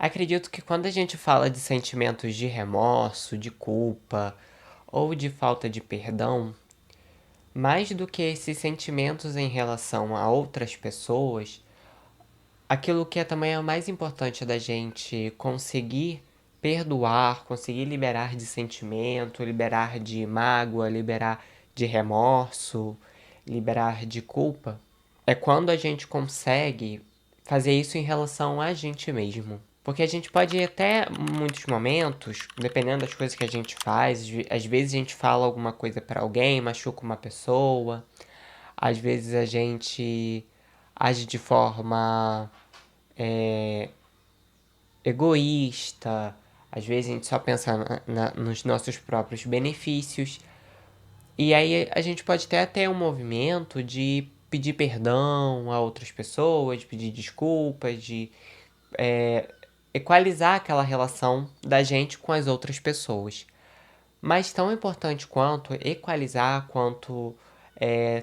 Acredito que quando a gente fala de sentimentos de remorso, de culpa ou de falta de perdão, mais do que esses sentimentos em relação a outras pessoas, aquilo que é também é mais importante da gente conseguir perdoar, conseguir liberar de sentimento, liberar de mágoa, liberar de remorso, liberar de culpa, é quando a gente consegue fazer isso em relação a gente mesmo. Porque a gente pode ir até muitos momentos, dependendo das coisas que a gente faz, às vezes a gente fala alguma coisa pra alguém, machuca uma pessoa, às vezes a gente age de forma é, egoísta, às vezes a gente só pensa nos nossos próprios benefícios. E aí a gente pode ter até um movimento de pedir perdão a outras pessoas, pedir desculpas, de equalizar aquela relação da gente com as outras pessoas. Mas tão importante quanto equalizar, quanto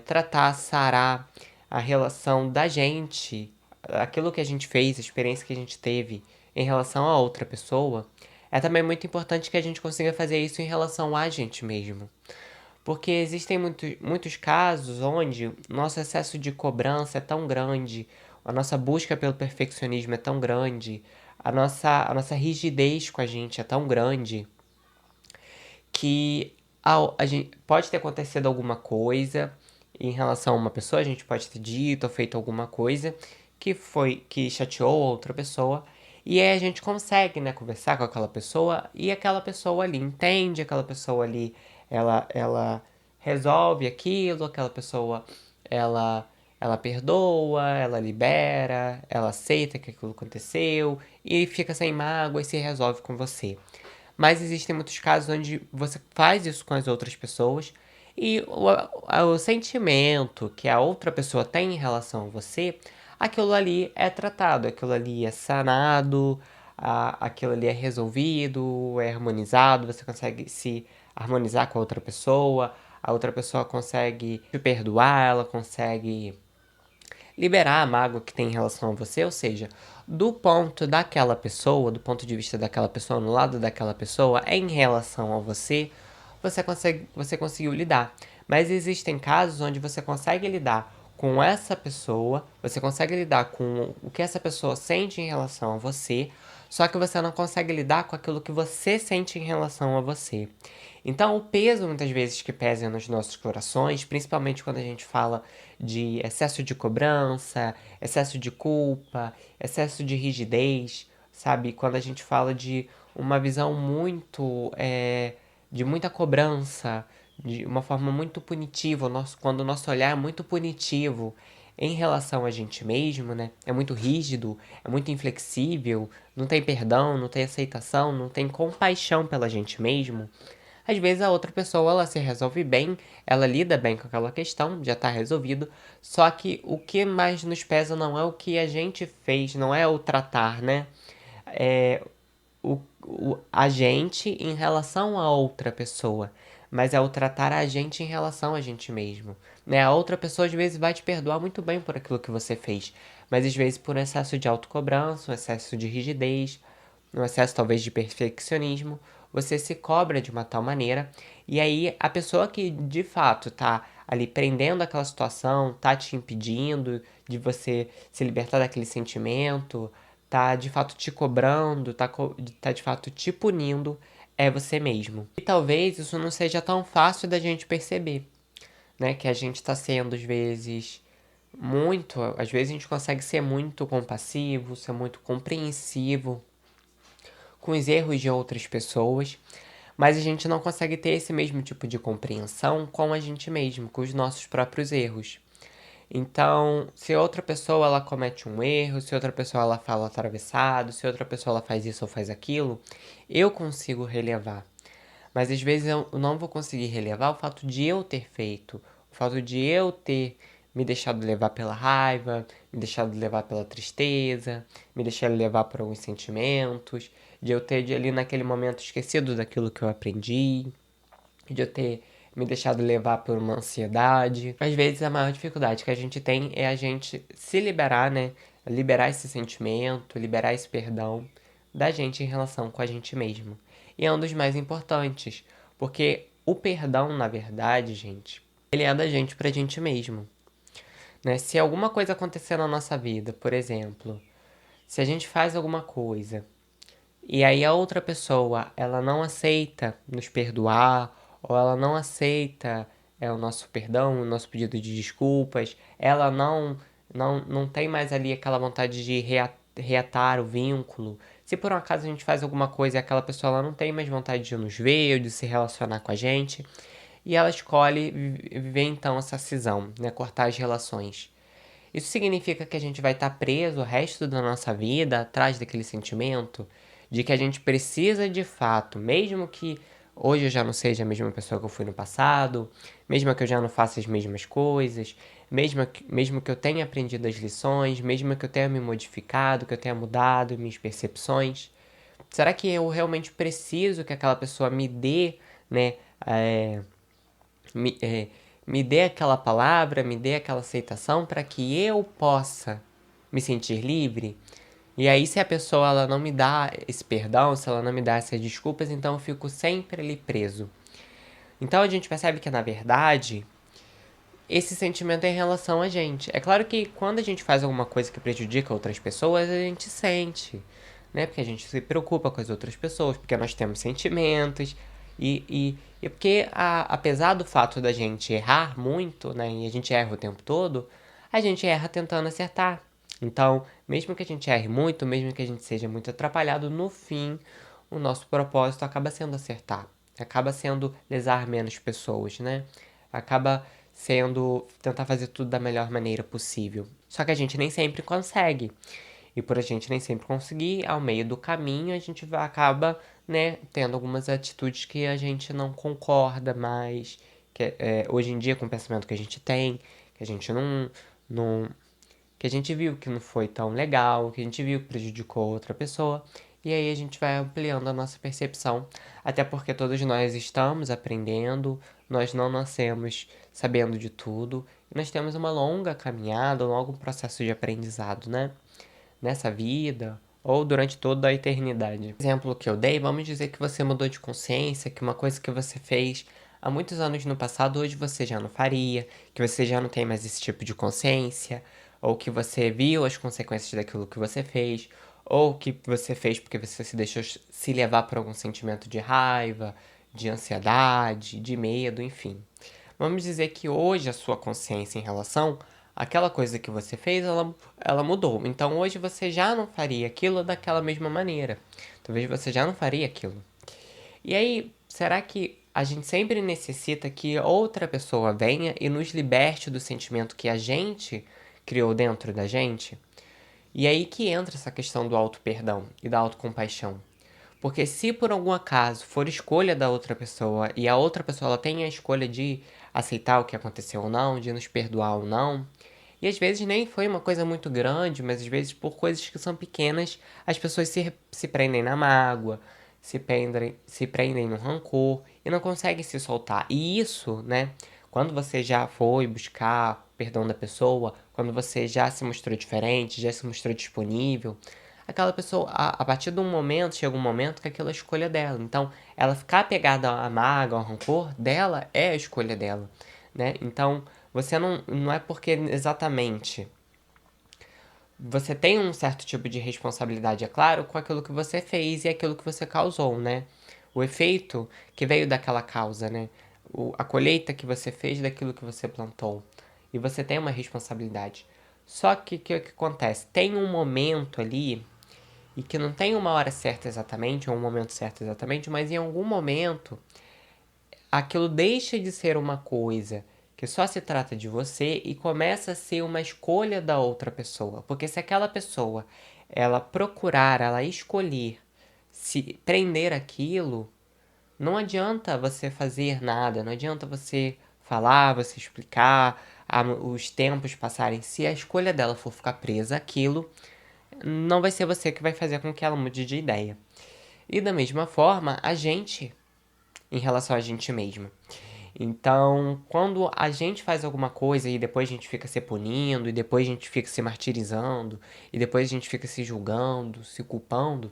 tratar, sarar a relação da gente, aquilo que a gente fez, a experiência que a gente teve em relação a outra pessoa, é também muito importante que a gente consiga fazer isso em relação a gente mesmo. Porque existem muitos casos onde nosso excesso de cobrança é tão grande, a nossa busca pelo perfeccionismo é tão grande, a nossa rigidez com a gente é tão grande que a gente pode ter acontecido alguma coisa em relação a uma pessoa, a gente pode ter dito ou feito alguma coisa que chateou outra pessoa, e aí a gente consegue, né, conversar com aquela pessoa e aquela pessoa ali entende, aquela pessoa ali ela resolve aquilo, aquela pessoa ela ela perdoa, ela libera, ela aceita que aquilo aconteceu e fica sem mágoa e se resolve com você. Mas existem muitos casos onde você faz isso com as outras pessoas e o sentimento que a outra pessoa tem em relação a você, aquilo ali é tratado, aquilo ali é sanado, aquilo ali é resolvido, é harmonizado, você consegue se harmonizar com a outra pessoa consegue te perdoar, ela consegue liberar a mágoa que tem em relação a você, ou seja, do ponto daquela pessoa, do ponto de vista daquela pessoa, no lado daquela pessoa, em relação a você, você conseguiu lidar. Mas existem casos onde você consegue lidar com essa pessoa, você consegue lidar com o que essa pessoa sente em relação a você, só que você não consegue lidar com aquilo que você sente em relação a você. Então, o peso, muitas vezes, que pesa nos nossos corações, principalmente quando a gente fala de excesso de cobrança, excesso de culpa, excesso de rigidez, sabe? Quando a gente fala de uma visão de muita cobrança, de uma forma muito punitiva, quando o nosso olhar é muito punitivo em relação a gente mesmo, né? É muito rígido, é muito inflexível, não tem perdão, não tem aceitação, não tem compaixão pela gente mesmo. Às vezes a outra pessoa ela se resolve bem, ela lida bem com aquela questão, já está resolvido. Só que o que mais nos pesa não é o que a gente fez, não é o tratar, né? É a gente em relação a outra pessoa, mas é o tratar a gente em relação a gente mesmo. Né? A outra pessoa às vezes vai te perdoar muito bem por aquilo que você fez, mas às vezes por excesso de autocobrança, um excesso de rigidez, um excesso talvez de perfeccionismo, você se cobra de uma tal maneira, e aí a pessoa que de fato tá ali prendendo aquela situação, tá te impedindo de você se libertar daquele sentimento, tá de fato te cobrando, tá de fato te punindo, é você mesmo. E talvez isso não seja tão fácil da gente perceber, né? Que a gente tá sendo às vezes a gente consegue ser muito compassivo, ser muito compreensivo com os erros de outras pessoas, mas a gente não consegue ter esse mesmo tipo de compreensão com a gente mesmo, com os nossos próprios erros. Então, se outra pessoa ela comete um erro, se outra pessoa ela fala atravessado, se outra pessoa ela faz isso ou faz aquilo, eu consigo relevar. Mas às vezes eu não vou conseguir relevar o fato de eu ter feito, o fato de eu ter me deixado levar pela raiva, me deixado levar pela tristeza, me deixado levar por alguns sentimentos, de eu ter ali naquele momento esquecido daquilo que eu aprendi, de eu ter me deixado levar por uma ansiedade. Às vezes a maior dificuldade que a gente tem é a gente se liberar, né? Liberar esse sentimento, liberar esse perdão, da gente em relação com a gente mesmo. E é um dos mais importantes, porque o perdão, na verdade, gente, ele é da gente pra gente mesmo, né? Se alguma coisa acontecer na nossa vida, por exemplo, se a gente faz alguma coisa e aí a outra pessoa, ela não aceita nos perdoar, ou ela não aceita o nosso perdão, o nosso pedido de desculpas, ela não tem mais ali aquela vontade de reatar o vínculo. Se por um acaso a gente faz alguma coisa e aquela pessoa ela não tem mais vontade de nos ver ou de se relacionar com a gente, e ela escolhe viver então essa cisão, né, cortar as relações. Isso significa que a gente vai estar preso o resto da nossa vida atrás daquele sentimento de que a gente precisa de fato, mesmo que hoje eu já não seja a mesma pessoa que eu fui no passado, mesmo que eu já não faça as mesmas coisas, mesmo que eu tenha aprendido as lições, mesmo que eu tenha me modificado, que eu tenha mudado minhas percepções, será que eu realmente preciso que aquela pessoa me dê, né, é, me, é, me dê aquela palavra, me dê aquela aceitação para que eu possa me sentir livre? E aí, se a pessoa ela não me dá esse perdão, se ela não me dá essas desculpas, então eu fico sempre ali preso. Então a gente percebe que, na verdade, esse sentimento é em relação a gente. É claro que quando a gente faz alguma coisa que prejudica outras pessoas, a gente sente, né? Porque a gente se preocupa com as outras pessoas, porque nós temos sentimentos. E porque, apesar do fato da gente errar muito, né? E a gente erra o tempo todo, a gente erra tentando acertar. Então, mesmo que a gente erre muito, mesmo que a gente seja muito atrapalhado, no fim, o nosso propósito acaba sendo acertar. Acaba sendo lesar menos pessoas, né? Acaba sendo tentar fazer tudo da melhor maneira possível. Só que a gente nem sempre consegue. E por a gente nem sempre conseguir, ao meio do caminho, a gente acaba, né, tendo algumas atitudes que a gente não concorda mais, que hoje em dia com o pensamento que a gente tem, que a gente não, que a gente viu que não foi tão legal, que a gente viu que prejudicou outra pessoa. E aí a gente vai ampliando a nossa percepção, até porque todos nós estamos aprendendo, nós não nascemos sabendo de tudo, e nós temos uma longa caminhada, um longo processo de aprendizado, né? Nessa vida ou durante toda a eternidade. Exemplo que eu dei, vamos dizer que você mudou de consciência, que uma coisa que você fez há muitos anos no passado, hoje você já não faria, que você já não tem mais esse tipo de consciência, ou que você viu as consequências daquilo que você fez, ou que você fez porque você se deixou se levar por algum sentimento de raiva, de ansiedade, de medo, enfim. Vamos dizer que hoje a sua consciência em relação àquela coisa que você fez, ela mudou. Então hoje você já não faria aquilo daquela mesma maneira. Talvez você já não faria aquilo. E aí, será que a gente sempre necessita que outra pessoa venha e nos liberte do sentimento que a gente criou dentro da gente? E aí que entra essa questão do auto-perdão e da autocompaixão. Porque se por algum acaso for escolha da outra pessoa e a outra pessoa ela tem a escolha de aceitar o que aconteceu ou não, de nos perdoar ou não, e às vezes nem foi uma coisa muito grande, mas às vezes por coisas que são pequenas, as pessoas se prendem na mágoa, se prendem no rancor e não conseguem se soltar. E isso, né, quando você já foi buscar o perdão da pessoa, quando você já se mostrou diferente, já se mostrou disponível, aquela pessoa, a partir de um momento, chega um momento que aquilo é a escolha dela. Então, ela ficar apegada à mágoa, ao rancor dela é a escolha dela, né? Então, você não é porque exatamente você tem um certo tipo de responsabilidade, é claro, com aquilo que você fez e aquilo que você causou, né? O efeito que veio daquela causa, né? A colheita que você fez daquilo que você plantou. E você tem uma responsabilidade. Só que o que acontece? Tem um momento ali e que não tem uma hora certa exatamente, ou um momento certo exatamente, mas em algum momento aquilo deixa de ser uma coisa que só se trata de você e começa a ser uma escolha da outra pessoa. Porque se aquela pessoa ela procurar, ela escolher se prender aquilo, não adianta você fazer nada, não adianta você falar, você explicar, os tempos passarem. Se a escolha dela for ficar presa àquilo, não vai ser você que vai fazer com que ela mude de ideia. E da mesma forma, a gente, em relação a gente mesmo. Então, quando a gente faz alguma coisa e depois a gente fica se punindo, e depois a gente fica se martirizando, e depois a gente fica se julgando, se culpando,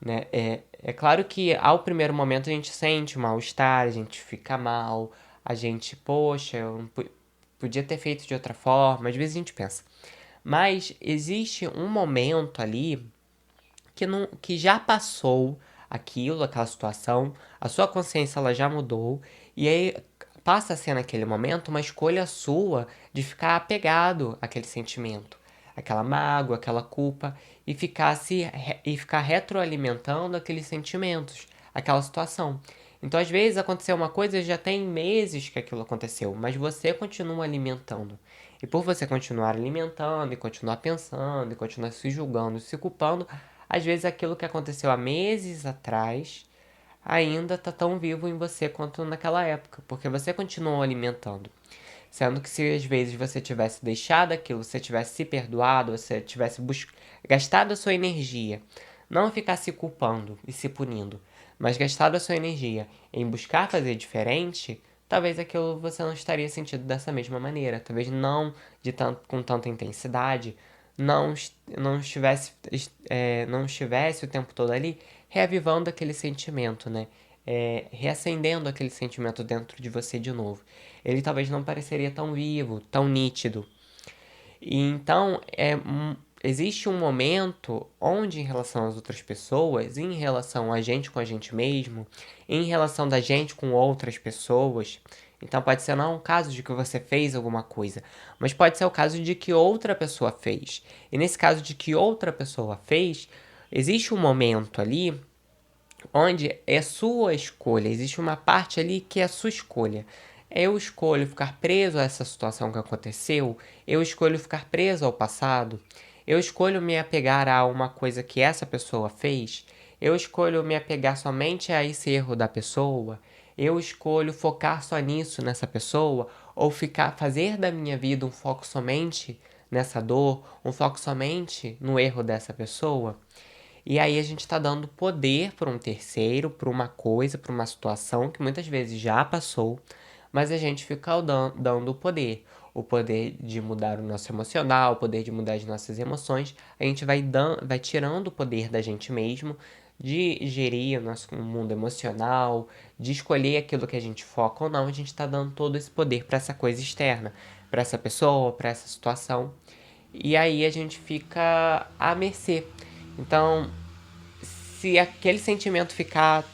né? É claro que ao primeiro momento a gente sente mal-estar, a gente fica mal, a gente, poxa, eu não podia ter feito de outra forma, às vezes a gente pensa. Mas existe um momento ali que já passou aquilo, aquela situação, a sua consciência ela já mudou, e aí passa a ser naquele momento uma escolha sua de ficar apegado àquele sentimento, aquela mágoa, aquela culpa, e ficar retroalimentando aqueles sentimentos, aquela situação. Então, às vezes, aconteceu uma coisa e já tem meses que aquilo aconteceu, mas você continua alimentando. E por você continuar alimentando, e continuar pensando, e continuar se julgando, se culpando, às vezes aquilo que aconteceu há meses atrás ainda tá tão vivo em você quanto naquela época, porque você continuou alimentando. Sendo que se às vezes você tivesse deixado aquilo, você tivesse se perdoado, você tivesse gastado a sua energia, não ficar se culpando e se punindo, mas gastado a sua energia em buscar fazer diferente, talvez aquilo você não estaria sentindo dessa mesma maneira, talvez não com tanta intensidade, não estivesse o tempo todo ali reavivando aquele sentimento, né? Reacendendo aquele sentimento dentro de você de novo. Ele talvez não pareceria tão vivo, tão nítido. E então, existe um momento onde, em relação às outras pessoas, em relação a gente com a gente mesmo, em relação da gente com outras pessoas, então pode ser não um caso de que você fez alguma coisa, mas pode ser o caso de que outra pessoa fez. E nesse caso de que outra pessoa fez, existe um momento ali onde é sua escolha, existe uma parte ali que é a sua escolha. Eu escolho ficar preso a essa situação que aconteceu, eu escolho ficar preso ao passado, eu escolho me apegar a uma coisa que essa pessoa fez, eu escolho me apegar somente a esse erro da pessoa, eu escolho focar só nisso, nessa pessoa, ou fazer da minha vida um foco somente nessa dor, um foco somente no erro dessa pessoa. E aí a gente está dando poder para um terceiro, para uma coisa, para uma situação que muitas vezes já passou, mas a gente fica dando o poder. O poder de mudar o nosso emocional, o poder de mudar as nossas emoções. A gente vai tirando o poder da gente mesmo, de gerir o nosso mundo emocional, de escolher aquilo que a gente foca ou não. A gente está dando todo esse poder para essa coisa externa, para essa pessoa, para essa situação. E aí a gente fica à mercê. Então, se aquele sentimento ficar,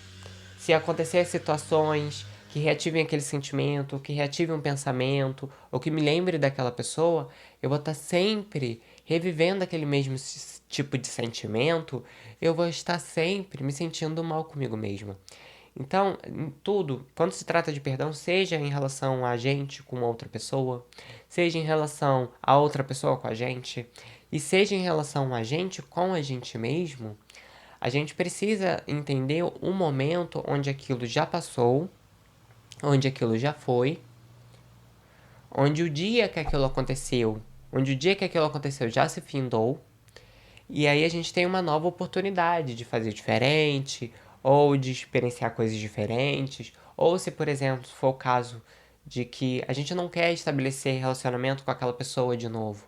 se acontecer situações que reativem aquele sentimento, que reativem um pensamento, ou que me lembre daquela pessoa, eu vou estar sempre revivendo aquele mesmo tipo de sentimento, eu vou estar sempre me sentindo mal comigo mesma. Então, em tudo, quando se trata de perdão, seja em relação a gente com outra pessoa, seja em relação a outra pessoa com a gente, e seja em relação a gente com a gente mesmo, a gente precisa entender um momento onde aquilo já passou, onde aquilo já foi, onde o dia que aquilo aconteceu, onde o dia que aquilo aconteceu já se findou, e aí a gente tem uma nova oportunidade de fazer diferente, ou de experienciar coisas diferentes, ou se, por exemplo, for o caso de que a gente não quer estabelecer relacionamento com aquela pessoa de novo,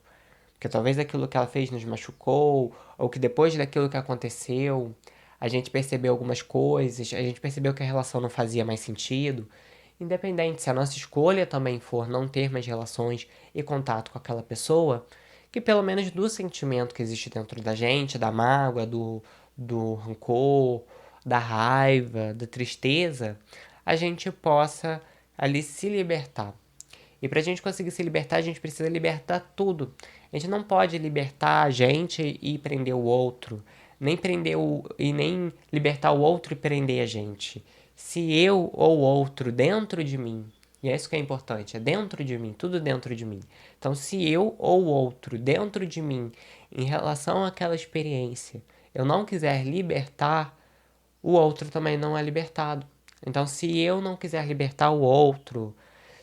porque talvez aquilo que ela fez nos machucou, ou que depois daquilo que aconteceu, a gente percebeu algumas coisas, a gente percebeu que a relação não fazia mais sentido. Independente se a nossa escolha também for não ter mais relações e contato com aquela pessoa, que pelo menos do sentimento que existe dentro da gente, da mágoa, do rancor, da raiva, da tristeza, a gente possa ali se libertar. E para a gente conseguir se libertar, a gente precisa libertar tudo. A gente não pode libertar a gente e prender o outro, nem libertar o outro e prender a gente. Se eu ou outro dentro de mim, e é isso que é importante, é dentro de mim, tudo dentro de mim. Então, se eu ou outro dentro de mim, em relação àquela experiência, eu não quiser libertar, o outro também não é libertado. Então, se eu não quiser libertar o outro,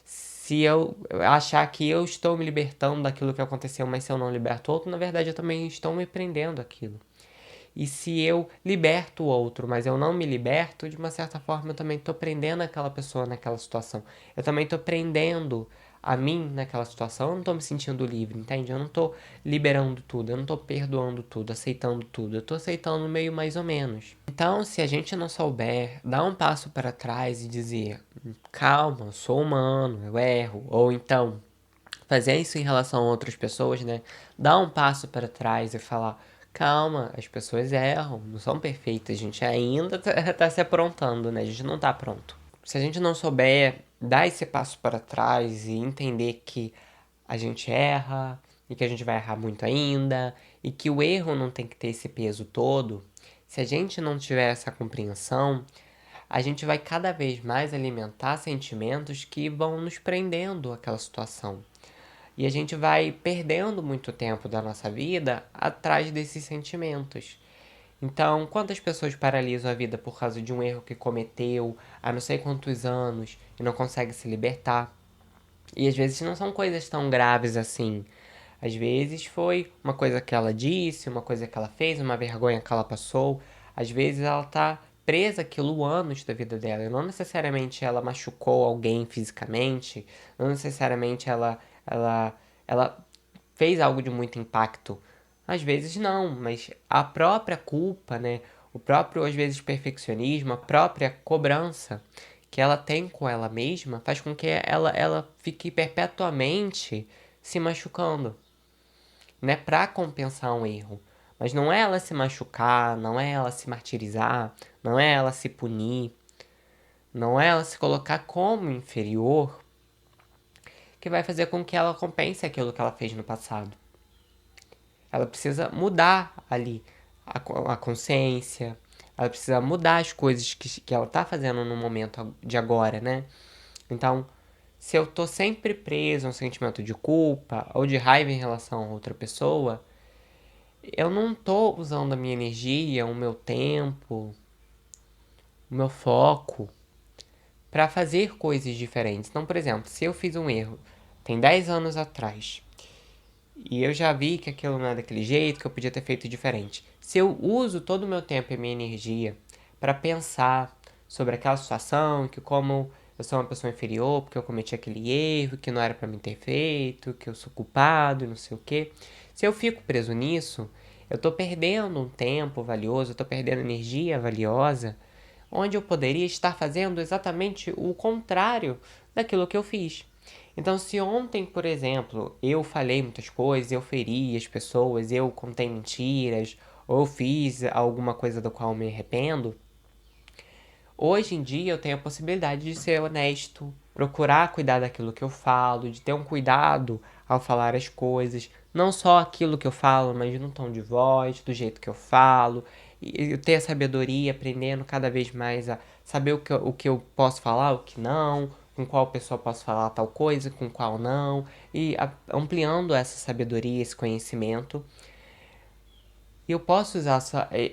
se eu achar que eu estou me libertando daquilo que aconteceu, mas se eu não liberto o outro, na verdade eu também estou me prendendo aquilo. E se eu liberto o outro, mas eu não me liberto, de uma certa forma eu também estou prendendo aquela pessoa naquela situação. Eu também estou prendendo a mim naquela situação, eu não estou me sentindo livre, entende? Eu não estou liberando tudo, eu não estou perdoando tudo, aceitando tudo. Eu estou aceitando meio mais ou menos. Então, se a gente não souber dar um passo para trás e dizer, calma, eu sou humano, eu erro, ou então fazer isso em relação a outras pessoas, né? Dar um passo para trás e falar, calma, as pessoas erram, não são perfeitas, a gente ainda tá se aprontando, né? A gente não tá pronto. Se a gente não souber dar esse passo para trás e entender que a gente erra e que a gente vai errar muito ainda e que o erro não tem que ter esse peso todo, se a gente não tiver essa compreensão, a gente vai cada vez mais alimentar sentimentos que vão nos prendendo àquela situação. E a gente vai perdendo muito tempo da nossa vida atrás desses sentimentos. Então, quantas pessoas paralisam a vida por causa de um erro que cometeu há não sei quantos anos e não consegue se libertar? E às vezes não são coisas tão graves assim. Às vezes foi uma coisa que ela disse, uma coisa que ela fez, uma vergonha que ela passou. Às vezes ela tá presa aquilo anos da vida dela. E não necessariamente ela machucou alguém fisicamente, não necessariamente ela fez algo de muito impacto. Às vezes não, mas a própria culpa, né? O próprio, às vezes, perfeccionismo, a própria cobrança que ela tem com ela mesma faz com que ela fique perpetuamente se machucando, né? Pra compensar um erro. Mas não é ela se machucar, não é ela se martirizar, não é ela se punir, não é ela se colocar como inferior que vai fazer com que ela compense aquilo que ela fez no passado. Ela precisa mudar ali a consciência, ela precisa mudar as coisas que ela tá fazendo no momento de agora, né? Então, se eu tô sempre preso a um sentimento de culpa ou de raiva em relação a outra pessoa, eu não tô usando a minha energia, o meu tempo, o meu foco para fazer coisas diferentes. Então, por exemplo, se eu fiz um erro tem 10 anos atrás e eu já vi que aquilo não é daquele jeito, que eu podia ter feito diferente. Se eu uso todo o meu tempo e minha energia para pensar sobre aquela situação, que como eu sou uma pessoa inferior porque eu cometi aquele erro, que não era para mim ter feito, que eu sou culpado e não sei o quê. Se eu fico preso nisso, eu tô perdendo um tempo valioso, eu tô perdendo energia valiosa, onde eu poderia estar fazendo exatamente o contrário daquilo que eu fiz. Então, se ontem, por exemplo, eu falei muitas coisas, eu feri as pessoas, eu contei mentiras, ou eu fiz alguma coisa da qual eu me arrependo, hoje em dia eu tenho a possibilidade de ser honesto, procurar cuidar daquilo que eu falo, de ter um cuidado ao falar as coisas, não só aquilo que eu falo, mas no tom de voz, do jeito que eu falo, e eu ter a sabedoria, aprendendo cada vez mais a saber o que eu posso falar, o que não, com qual pessoa posso falar tal coisa, com qual não, e ampliando essa sabedoria, esse conhecimento. E eu posso usar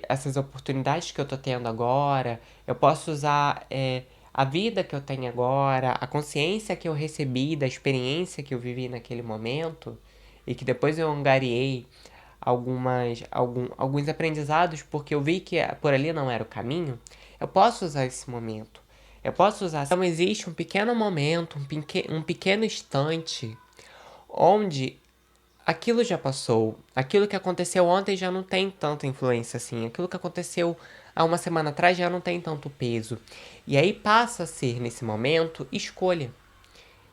essas oportunidades que eu tô tendo agora, eu posso usar a vida que eu tenho agora, a consciência que eu recebi da experiência que eu vivi naquele momento, e que depois eu angariei alguns aprendizados, porque eu vi que por ali não era o caminho. Eu posso usar esse momento. Eu posso usar. Então existe um pequeno momento, um pequeno instante onde aquilo já passou. Aquilo que aconteceu ontem já não tem tanta influência assim. Aquilo que aconteceu há uma semana atrás já não tem tanto peso. E aí passa a ser, nesse momento, escolha.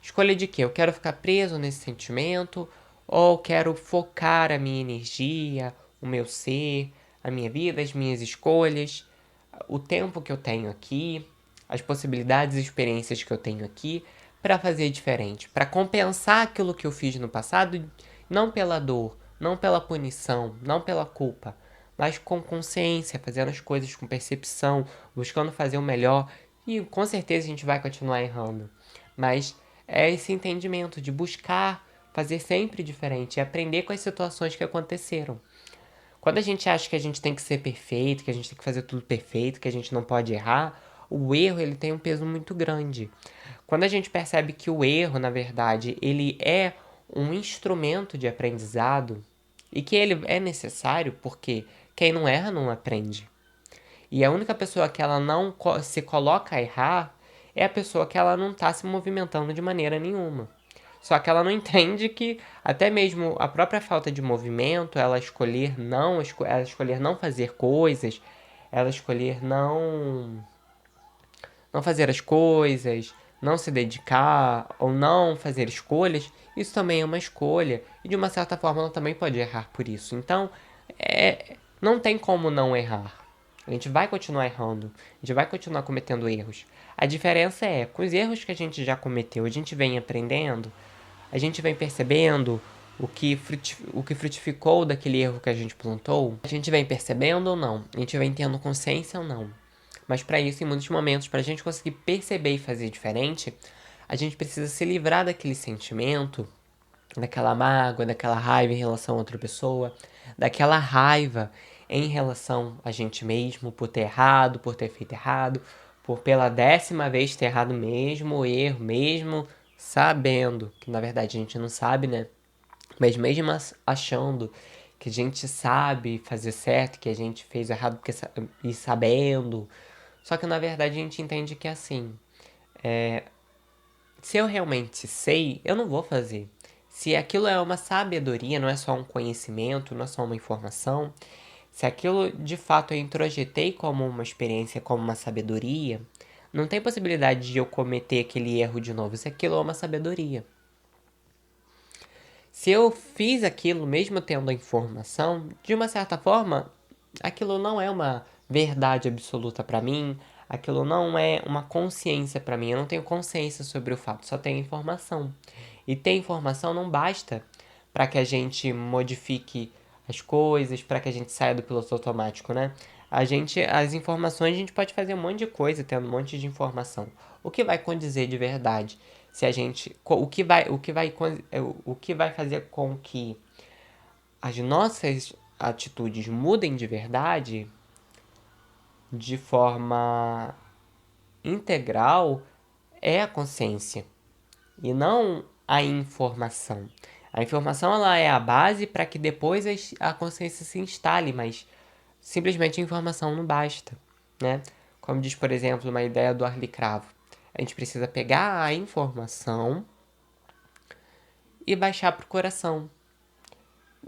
Escolha de quê? Eu quero ficar preso nesse sentimento ou quero focar a minha energia, o meu ser, a minha vida, as minhas escolhas, o tempo que eu tenho aqui, as possibilidades e experiências que eu tenho aqui para fazer diferente, para compensar aquilo que eu fiz no passado, não pela dor, não pela punição, não pela culpa, mas com consciência, fazendo as coisas com percepção, buscando fazer o melhor. E com certeza a gente vai continuar errando, mas é esse entendimento de buscar fazer sempre diferente e aprender com as situações que aconteceram. Quando a gente acha que a gente tem que ser perfeito, que a gente tem que fazer tudo perfeito, que a gente não pode errar, o erro ele tem um peso muito grande. Quando a gente percebe que o erro, na verdade, ele é um instrumento de aprendizado e que ele é necessário porque quem não erra não aprende. E a única pessoa que ela não se coloca a errar é a pessoa que ela não está se movimentando de maneira nenhuma. Só que ela não entende que até mesmo a própria falta de movimento, ela escolher não fazer coisas, ela escolher não fazer as coisas, não se dedicar ou não fazer escolhas, isso também é uma escolha e de uma certa forma ela também pode errar por isso. Então, não tem como não errar. A gente vai continuar errando, a gente vai continuar cometendo erros. A diferença é, com os erros que a gente já cometeu, a gente vem aprendendo, a gente vem percebendo o que frutificou daquele erro que a gente plantou, a gente vem percebendo ou não, a gente vem tendo consciência ou não. Mas para isso, em muitos momentos, para a gente conseguir perceber e fazer diferente, a gente precisa se livrar daquele sentimento, daquela mágoa, daquela raiva em relação a outra pessoa, daquela raiva em relação a gente mesmo por ter errado, por ter feito errado, por pela 10ª vez ter errado mesmo, o erro mesmo, sabendo que na verdade a gente não sabe, né? Mas mesmo achando que a gente sabe fazer certo, que a gente fez errado porque e sabendo, só que na verdade a gente entende que assim, se eu realmente sei, eu não vou fazer. Se aquilo é uma sabedoria, não é só um conhecimento, não é só uma informação, se aquilo de fato eu introjetei como uma experiência, como uma sabedoria, não tem possibilidade de eu cometer aquele erro de novo, se aquilo é uma sabedoria. Se eu fiz aquilo mesmo tendo a informação, de uma certa forma, aquilo não é uma verdade absoluta para mim, aquilo não é uma consciência para mim, eu não tenho consciência sobre o fato, só tenho informação. E ter informação não basta para que a gente modifique as coisas, para que a gente saia do piloto automático, né? As informações, a gente pode fazer um monte de coisa tendo um monte de informação. O que vai condizer de verdade? Se a gente, o que vai fazer com que as nossas atitudes mudem de verdade, de forma integral, é a consciência e não a informação. A informação ela é a base para que depois a consciência se instale, mas simplesmente a informação não basta, né? Como diz, por exemplo, uma ideia do Arlie Cravo. A gente precisa pegar a informação e baixar para o coração.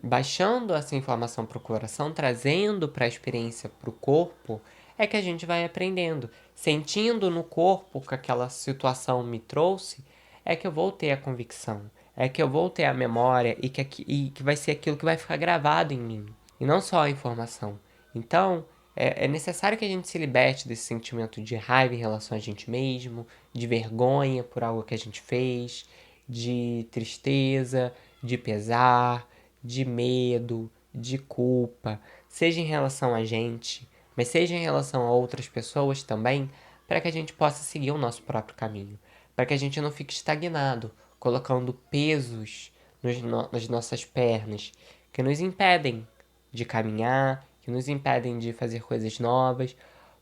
Baixando essa informação para o coração, trazendo para a experiência, para o corpo, é que a gente vai aprendendo. Sentindo no corpo que aquela situação me trouxe, é que eu vou ter a convicção, é que eu vou ter a memória e que vai ser aquilo que vai ficar gravado em mim, e não só a informação. Então, é necessário que a gente se liberte desse sentimento de raiva em relação a gente mesmo, de vergonha por algo que a gente fez, de tristeza, de pesar, de medo, de culpa, seja em relação a gente, mas seja em relação a outras pessoas também, para que a gente possa seguir o nosso próprio caminho, para que a gente não fique estagnado, colocando pesos nas nossas pernas que nos impedem de caminhar, que nos impedem de fazer coisas novas,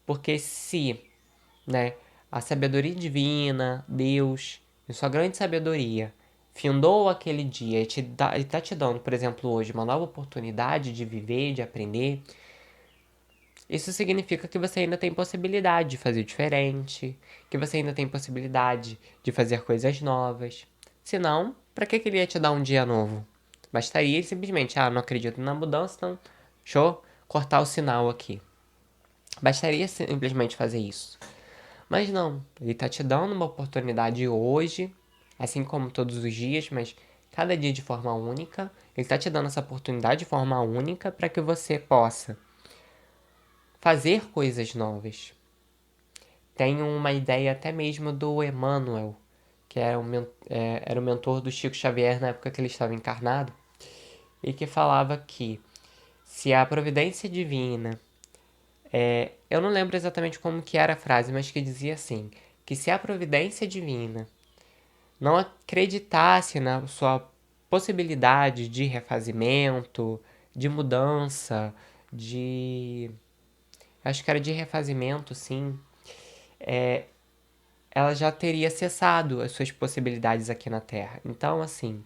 porque se, né, a sabedoria divina, Deus, em sua grande sabedoria, findou aquele dia e está te dando, por exemplo, hoje, uma nova oportunidade de viver, de aprender, isso significa que você ainda tem possibilidade de fazer diferente, que você ainda tem possibilidade de fazer coisas novas. Senão, para que ele ia te dar um dia novo? Bastaria simplesmente, não acredito na mudança, então, show, cortar o sinal aqui. Bastaria simplesmente fazer isso. Mas não, ele está te dando uma oportunidade hoje, assim como todos os dias, mas cada dia de forma única. Ele está te dando essa oportunidade de forma única para que você possa fazer coisas novas. Tenho uma ideia até mesmo do Emmanuel, que era o mentor do Chico Xavier na época que ele estava encarnado, e que falava que se a providência divina, eu não lembro exatamente como que era a frase, mas que dizia assim, que se a providência divina não acreditasse na sua possibilidade de refazimento, de mudança, de... acho que era de refazimento, sim, ela já teria cessado as suas possibilidades aqui na Terra. Então, assim,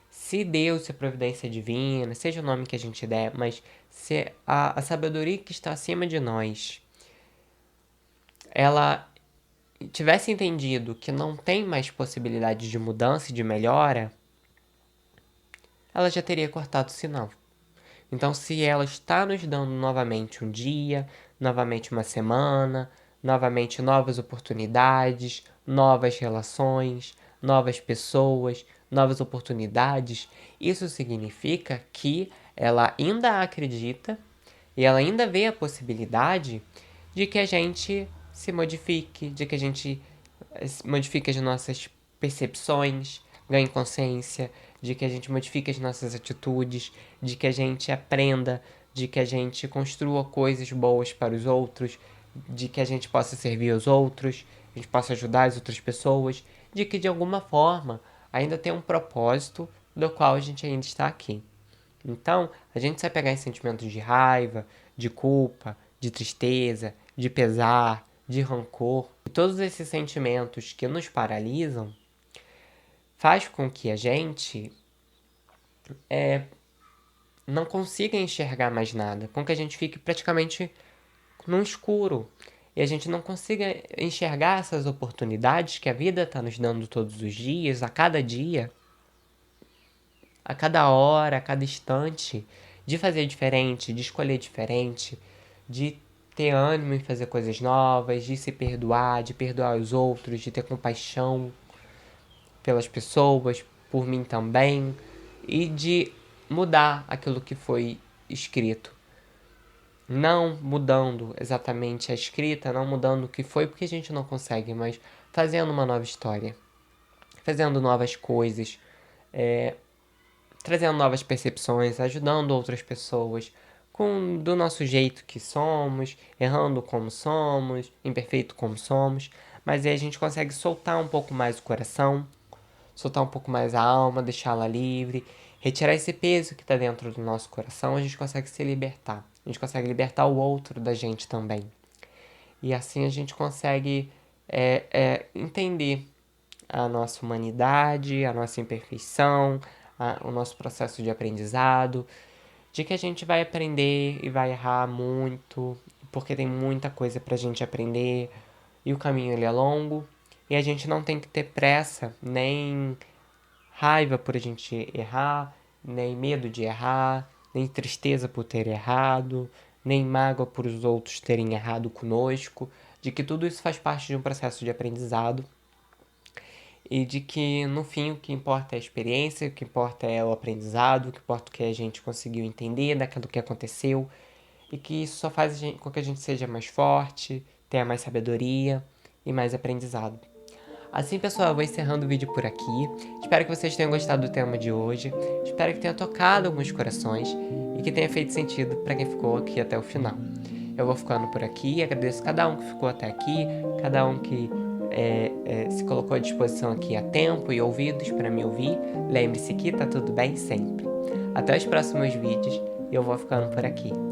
se Deus, se a providência divina, seja o nome que a gente der, mas se a sabedoria que está acima de nós, ela tivesse entendido que não tem mais possibilidade de mudança e de melhora, ela já teria cortado o sinal. Então, se ela está nos dando novamente um dia, novamente uma semana, novamente novas oportunidades, novas relações, novas pessoas, novas oportunidades. Isso significa que ela ainda acredita e ela ainda vê a possibilidade de que a gente se modifique, de que a gente modifique as nossas percepções, ganhe consciência, de que a gente modifique as nossas atitudes, de que a gente aprenda, de que a gente construa coisas boas para os outros, de que a gente possa servir aos outros, a gente possa ajudar as outras pessoas, de que de alguma forma ainda tem um propósito do qual a gente ainda está aqui. Então, a gente vai pegar em sentimentos de raiva, de culpa, de tristeza, de pesar, de rancor, e todos esses sentimentos que nos paralisam, faz com que a gente não consiga enxergar mais nada, com que a gente fique praticamente no escuro e a gente não consiga enxergar essas oportunidades que a vida está nos dando todos os dias, a cada dia, a cada hora, a cada instante, de fazer diferente, de escolher diferente, de ter ânimo em fazer coisas novas, de se perdoar, de perdoar os outros, de ter compaixão pelas pessoas, por mim também, e de mudar aquilo que foi escrito. Não mudando exatamente a escrita, não mudando o que foi, porque a gente não consegue, mas fazendo uma nova história, fazendo novas coisas, trazendo novas percepções, ajudando outras pessoas do nosso jeito que somos, errando como somos, imperfeito como somos, mas aí a gente consegue soltar um pouco mais o coração, soltar um pouco mais a alma, deixá-la livre, retirar esse peso que está dentro do nosso coração, a gente consegue se libertar. A gente consegue libertar o outro da gente também. E assim a gente consegue entender a nossa humanidade, a nossa imperfeição, o nosso processo de aprendizado, de que a gente vai aprender e vai errar muito, porque tem muita coisa pra gente aprender e o caminho ele é longo e a gente não tem que ter pressa, nem raiva por a gente errar, nem medo de errar, nem tristeza por ter errado, nem mágoa por os outros terem errado conosco, de que tudo isso faz parte de um processo de aprendizado e de que no fim o que importa é a experiência, o que importa é o aprendizado, o que importa é o que a gente conseguiu entender daquilo que aconteceu e que isso só faz com que a gente seja mais forte, tenha mais sabedoria e mais aprendizado. Assim, pessoal, eu vou encerrando o vídeo por aqui. Espero que vocês tenham gostado do tema de hoje. Espero que tenha tocado alguns corações e que tenha feito sentido para quem ficou aqui até o final. Eu vou ficando por aqui, agradeço cada um que ficou até aqui, cada um que se colocou à disposição aqui a tempo e ouvidos para me ouvir. Lembre-se que tá tudo bem sempre. Até os próximos vídeos e eu vou ficando por aqui.